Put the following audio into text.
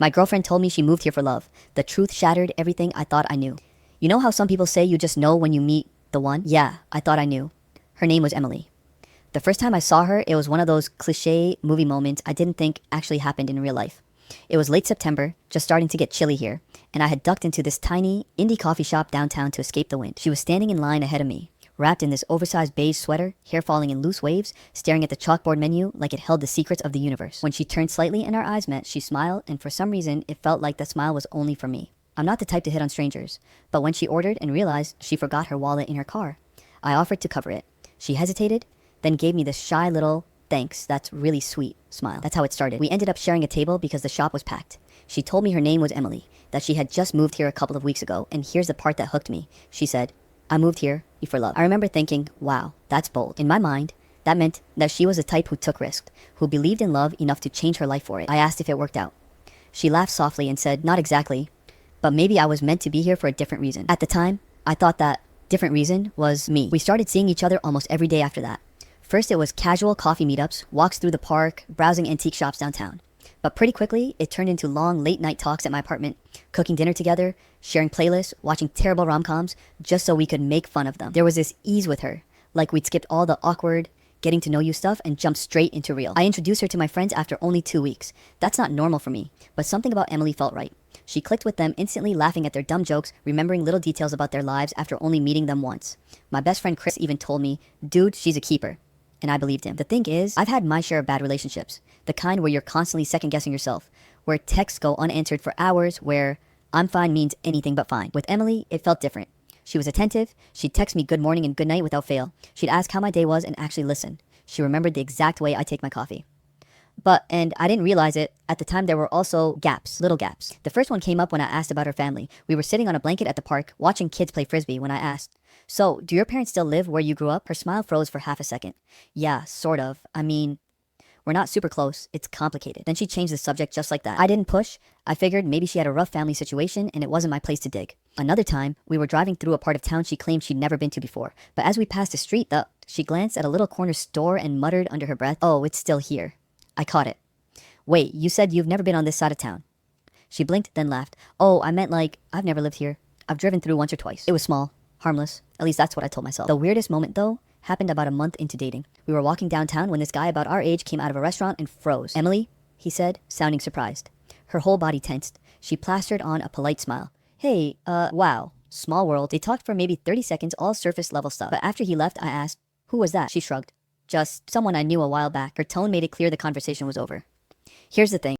My girlfriend told me she moved here for love. The truth shattered everything I thought I knew. You know how some people say you just know when you meet the one? Yeah, I thought I knew. Her name was Emily. The first time I saw her, it was one of those cliche movie moments I didn't think actually happened in real life. It was late September, just starting to get chilly here, and I had ducked into this tiny indie coffee shop downtown to escape the wind. She was standing in line ahead of me, wrapped in this oversized beige sweater, hair falling in loose waves, staring at the chalkboard menu like it held the secrets of the universe. When she turned slightly and our eyes met, she smiled, and for some reason, it felt like the smile was only for me. I'm not the type to hit on strangers, but when she ordered and realized she forgot her wallet in her car, I offered to cover it. She hesitated, then gave me this shy little, "Thanks, that's really sweet" smile. That's how it started. We ended up sharing a table because the shop was packed. She told me her name was Emily, that she had just moved here a couple of weeks ago, and here's the part that hooked me. She said, "I moved here for love." I remember thinking, wow, that's bold. In my mind, that meant that she was the type who took risks, who believed in love enough to change her life for it. I asked if it worked out. She laughed softly and said, "Not exactly, but maybe I was meant to be here for a different reason." At the time, I thought that different reason was me. We started seeing each other almost every day after that. First, it was casual coffee meetups, walks through the park, browsing antique shops downtown. But pretty quickly, it turned into long late-night talks at my apartment, cooking dinner together, sharing playlists, watching terrible rom-coms, just so we could make fun of them. There was this ease with her, like we'd skipped all the awkward, getting to know you stuff and jumped straight into real. I introduced her to my friends after only 2 weeks. That's not normal for me, but something about Emily felt right. She clicked with them, instantly laughing at their dumb jokes, remembering little details about their lives after only meeting them once. My best friend Chris even told me, "Dude, she's a keeper." And I believed him. The thing is, I've had my share of bad relationships. The kind where you're constantly second-guessing yourself, where texts go unanswered for hours, where "I'm fine" means anything but fine. With Emily, it felt different. She was attentive. She'd text me good morning and good night without fail. She'd ask how my day was and actually listen. She remembered the exact way I take my coffee. And I didn't realize it, at the time there were also gaps, little gaps. The first one came up when I asked about her family. We were sitting on a blanket at the park, watching kids play frisbee when I asked, "So, do your parents still live where you grew up?" Her smile froze for half a second. "Yeah, sort of. I mean, we're not super close. It's complicated." Then she changed the subject just like that. I didn't push. I figured maybe she had a rough family situation and it wasn't my place to dig. Another time, we were driving through a part of town she claimed she'd never been to before. But as we passed a street, she glanced at a little corner store and muttered under her breath, "Oh, it's still here." I caught it. "Wait, you said you've never been on this side of town." She blinked, then laughed. "Oh, I meant like, I've never lived here. I've driven through once or twice." It was small, harmless. At least that's what I told myself. The weirdest moment, though, happened about a month into dating. We were walking downtown when this guy about our age came out of a restaurant and froze. "Emily?" he said, sounding surprised. Her whole body tensed. She plastered on a polite smile. "Hey, wow. Small world." They talked for maybe 30 seconds, all surface level stuff. But after he left, I asked, "Who was that?" She shrugged. "Just someone I knew a while back." Her tone made it clear the conversation was over. Here's the thing.